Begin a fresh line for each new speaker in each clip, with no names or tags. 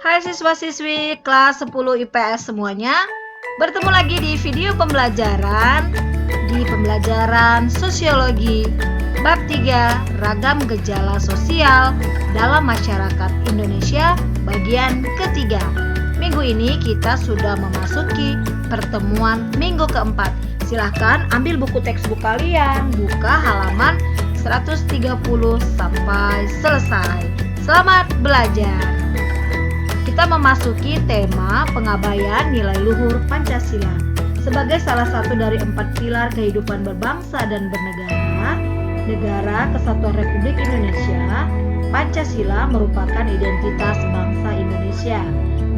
Hai siswa-siswi kelas 10 IPS semuanya. Bertemu lagi di video pembelajaran Sosiologi Bab 3 Ragam Gejala Sosial dalam Masyarakat Indonesia bagian ketiga. Minggu ini kita sudah memasuki pertemuan minggu keempat. Silahkan ambil buku textbook kalian, buka halaman 130 sampai selesai. Selamat belajar. Kita memasuki tema pengabaian nilai luhur Pancasila. Sebagai salah satu dari 4 pilar kehidupan berbangsa dan bernegara, Negara Kesatuan Republik Indonesia, Pancasila merupakan identitas bangsa Indonesia,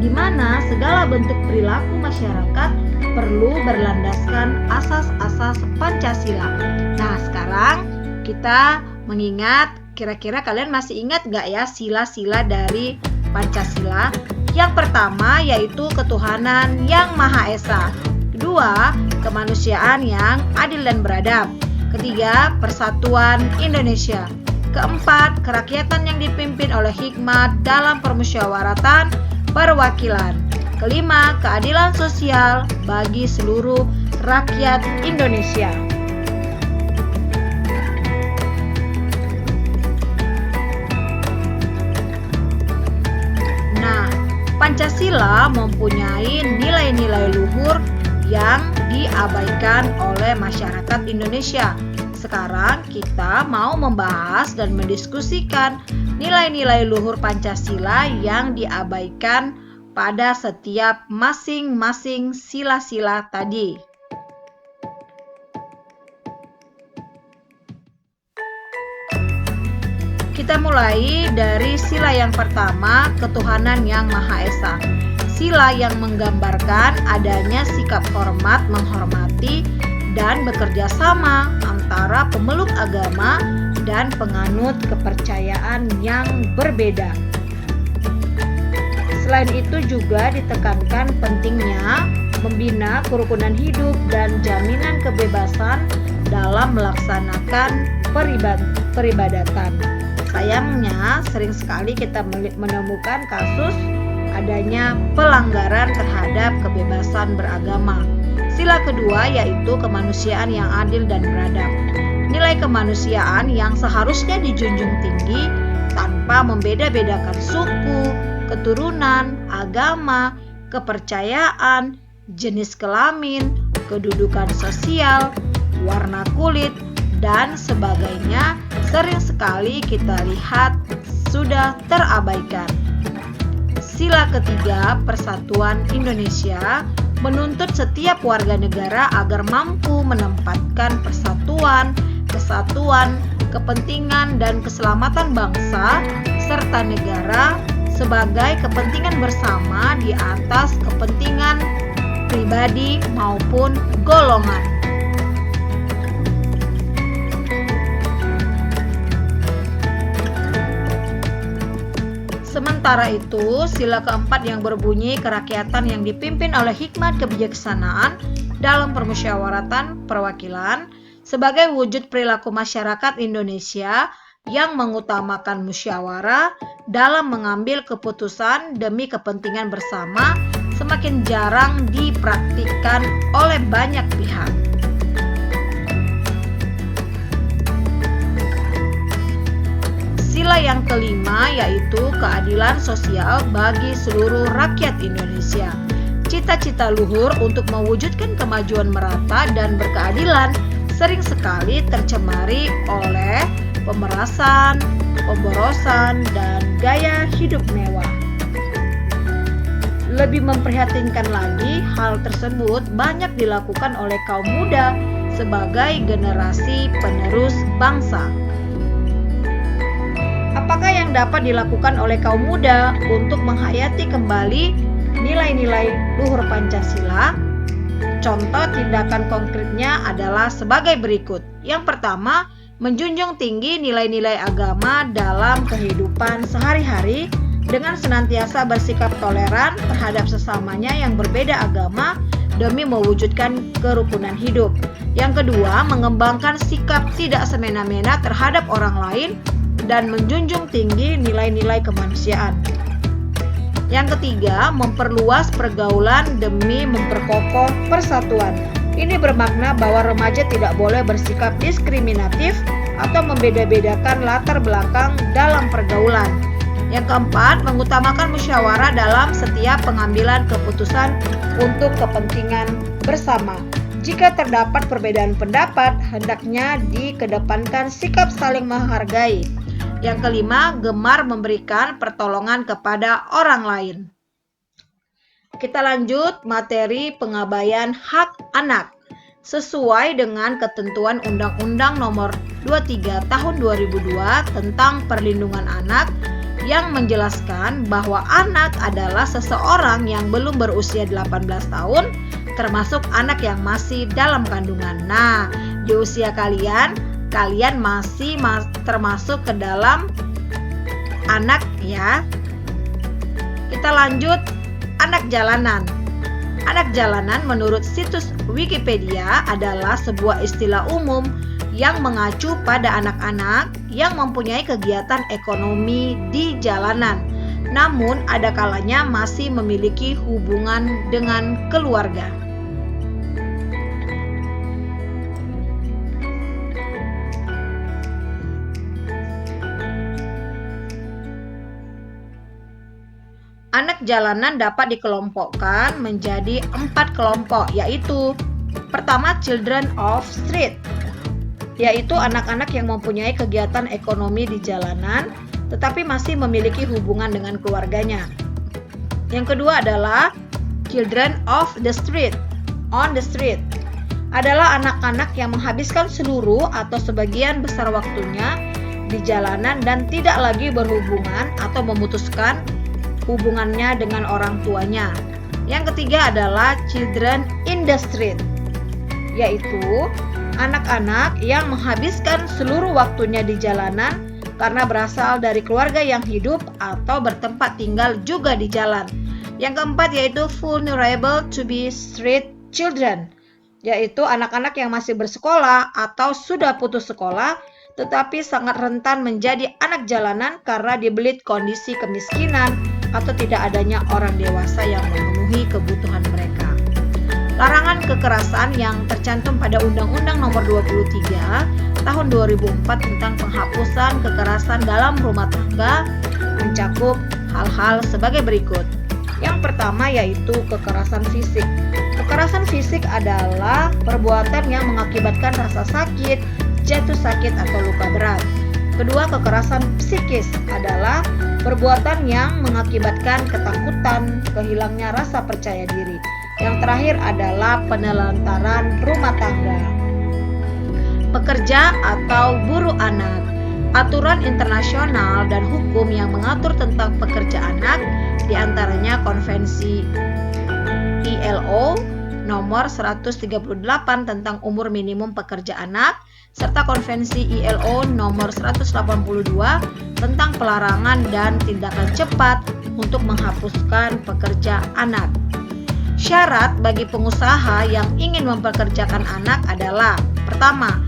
di mana segala bentuk perilaku masyarakat perlu berlandaskan asas-asas Pancasila. Nah, sekarang kita mengingat, kira-kira kalian masih ingat gak ya sila-sila dari Pancasila? Yang pertama yaitu ketuhanan yang Maha Esa. Kedua, kemanusiaan yang adil dan beradab. Ketiga, persatuan Indonesia. Keempat, kerakyatan yang dipimpin oleh hikmat dalam permusyawaratan perwakilan. Kelima, keadilan sosial bagi seluruh rakyat Indonesia. Pancasila mempunyai nilai-nilai luhur yang diabaikan oleh masyarakat Indonesia. Sekarang kita mau membahas dan mendiskusikan nilai-nilai luhur Pancasila yang diabaikan pada setiap masing-masing sila-sila tadi. Kita mulai dari sila yang pertama, ketuhanan yang Maha Esa. Sila yang menggambarkan adanya sikap hormat, menghormati, dan bekerja sama antara pemeluk agama dan penganut kepercayaan yang berbeda. Selain itu juga ditekankan pentingnya membina kerukunan hidup dan jaminan kebebasan dalam melaksanakan peribadatan. Sayangnya, sering sekali kita menemukan kasus adanya pelanggaran terhadap kebebasan beragama. Sila kedua yaitu kemanusiaan yang adil dan beradab. Nilai kemanusiaan yang seharusnya dijunjung tinggi tanpa membeda-bedakan suku, keturunan, agama, kepercayaan, jenis kelamin, kedudukan sosial, warna kulit, dan sebagainya sering sekali kita lihat sudah terabaikan. Sila ketiga, persatuan Indonesia menuntut setiap warga negara agar mampu menempatkan persatuan, kesatuan, kepentingan dan keselamatan bangsa serta negara sebagai kepentingan bersama di atas kepentingan pribadi maupun golongan. Sementara itu, sila keempat yang berbunyi kerakyatan yang dipimpin oleh hikmat kebijaksanaan dalam permusyawaratan perwakilan sebagai wujud perilaku masyarakat Indonesia yang mengutamakan musyawarah dalam mengambil keputusan demi kepentingan bersama semakin jarang dipraktikkan oleh banyak pihak. Sila yang kelima yaitu keadilan sosial bagi seluruh rakyat Indonesia. Cita-cita luhur untuk mewujudkan kemajuan merata dan berkeadilan sering sekali tercemari oleh pemerasan, pemborosan, dan gaya hidup mewah. Lebih memprihatinkan lagi, hal tersebut banyak dilakukan oleh kaum muda sebagai generasi penerus bangsa. Apakah yang dapat dilakukan oleh kaum muda untuk menghayati kembali nilai-nilai luhur Pancasila? Contoh tindakan konkretnya adalah sebagai berikut. Yang pertama, menjunjung tinggi nilai-nilai agama dalam kehidupan sehari-hari dengan senantiasa bersikap toleran terhadap sesamanya yang berbeda agama demi mewujudkan kerukunan hidup. Yang kedua, mengembangkan sikap tidak semena-mena terhadap orang lain dan menjunjung tinggi nilai-nilai kemanusiaan. Yang ketiga, memperluas pergaulan demi memperkokoh persatuan. Ini bermakna bahwa remaja tidak boleh bersikap diskriminatif atau membeda-bedakan latar belakang dalam pergaulan. Yang keempat, mengutamakan musyawarah dalam setiap pengambilan keputusan untuk kepentingan bersama. Jika terdapat perbedaan pendapat, hendaknya dikedepankan sikap saling menghargai. Yang kelima, gemar memberikan pertolongan kepada orang lain. Kita lanjut materi pengabaian hak anak. Sesuai dengan ketentuan Undang-Undang Nomor 23 Tahun 2002 tentang Perlindungan Anak yang menjelaskan bahwa anak adalah seseorang yang belum berusia 18 tahun, termasuk anak yang masih dalam kandungan. Nah, di usia kalian masih termasuk ke dalam anak ya. Kita lanjut. Anak jalanan. Anak jalanan menurut situs Wikipedia adalah sebuah istilah umum yang mengacu pada anak-anak yang mempunyai kegiatan ekonomi di jalanan, namun ada kalanya masih memiliki hubungan dengan keluarga. Anak jalanan dapat dikelompokkan menjadi 4 kelompok, yaitu pertama, children of street, yaitu anak-anak yang mempunyai kegiatan ekonomi di jalanan tetapi masih memiliki hubungan dengan keluarganya. Yang kedua adalah children of the street, on the street, adalah anak-anak yang menghabiskan seluruh atau sebagian besar waktunya di jalanan dan tidak lagi berhubungan atau memutuskan hubungannya dengan orang tuanya. Yang ketiga adalah children in the street, yaitu anak-anak yang menghabiskan seluruh waktunya di jalanan karena berasal dari keluarga yang hidup atau bertempat tinggal juga di jalan. Yang keempat yaitu vulnerable to be street children, yaitu anak-anak yang masih bersekolah atau sudah putus sekolah tetapi sangat rentan menjadi anak jalanan karena dibelit kondisi kemiskinan atau tidak adanya orang dewasa yang memenuhi kebutuhan mereka. Larangan kekerasan yang tercantum pada Undang-Undang Nomor 23 Tahun 2004 tentang penghapusan kekerasan dalam rumah tangga mencakup hal-hal sebagai berikut. Yang pertama yaitu kekerasan fisik. Kekerasan fisik adalah perbuatan yang mengakibatkan rasa sakit, jatuh sakit atau luka berat. Kedua, kekerasan psikis adalah perbuatan yang mengakibatkan ketakutan, kehilangnya rasa percaya diri. Yang terakhir adalah penelantaran rumah tangga. Pekerja atau buruh anak. Aturan internasional dan hukum yang mengatur tentang pekerja anak, diantaranya Konvensi ILO Nomor 138 tentang umur minimum pekerja anak, serta Konvensi ILO Nomor 182 tentang pelarangan dan tindakan cepat untuk menghapuskan pekerja anak. Syarat bagi pengusaha yang ingin mempekerjakan anak adalah: pertama,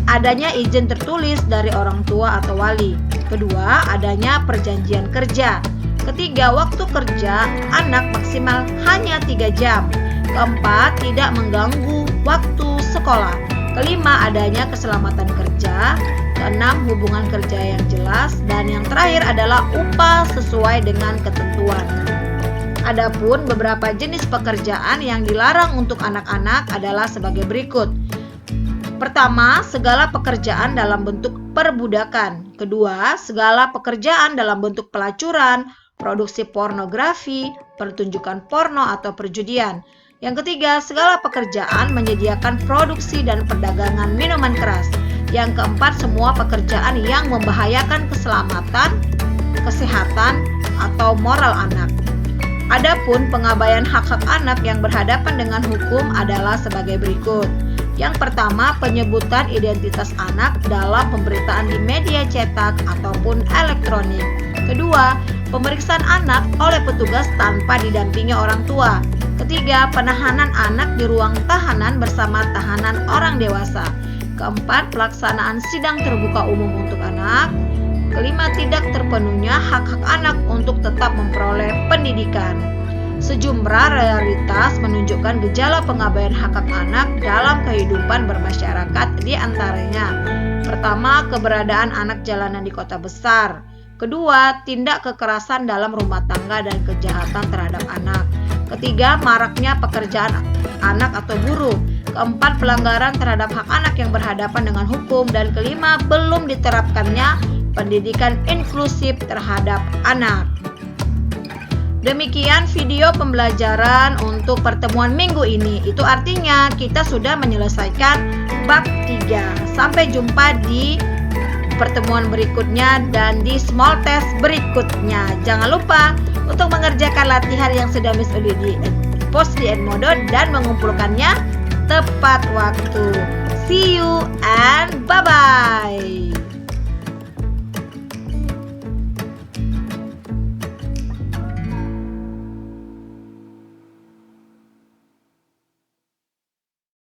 adanya izin tertulis dari orang tua atau wali. Kedua, adanya perjanjian kerja. Ketiga, waktu kerja anak maksimal hanya 3 jam. Keempat, tidak mengganggu waktu sekolah. Kelima, adanya keselamatan kerja. Keenam, hubungan kerja yang jelas. Dan yang terakhir adalah upah sesuai dengan ketentuan. Adapun beberapa jenis pekerjaan yang dilarang untuk anak-anak adalah sebagai berikut. Pertama, segala pekerjaan dalam bentuk perbudakan. Kedua, segala pekerjaan dalam bentuk pelacuran, produksi pornografi, pertunjukan porno atau perjudian. Yang ketiga, segala pekerjaan menyediakan produksi dan perdagangan minuman keras. Yang keempat, semua pekerjaan yang membahayakan keselamatan, kesehatan, atau moral anak. Adapun pengabaian hak-hak anak yang berhadapan dengan hukum adalah sebagai berikut. Yang pertama, penyebutan identitas anak dalam pemberitaan di media cetak ataupun elektronik. Kedua, pemeriksaan anak oleh petugas tanpa didampingi orang tua. Ketiga, penahanan anak di ruang tahanan bersama tahanan orang dewasa. Keempat, pelaksanaan sidang terbuka umum untuk anak. kelima, tidak terpenuhnya hak-hak anak untuk tetap memperoleh pendidikan. Sejumlah realitas menunjukkan gejala pengabaian hak-hak anak dalam kehidupan bermasyarakat, di antaranya: pertama, keberadaan anak jalanan di kota besar. Kedua, tindak kekerasan dalam rumah tangga dan kejahatan terhadap anak. Ketiga, maraknya pekerjaan anak atau buruh. Keempat, pelanggaran terhadap hak anak yang berhadapan dengan hukum. Dan kelima, belum diterapkannya pendidikan inklusif terhadap anak. Demikian video pembelajaran untuk pertemuan minggu ini. Itu artinya kita sudah menyelesaikan bab 3. Sampai jumpa di pertemuan berikutnya dan di small test berikutnya. Jangan lupa untuk mengerjakan latihan yang sudah Miss Uli post di Edmodo dan mengumpulkannya tepat waktu. See you and bye-bye.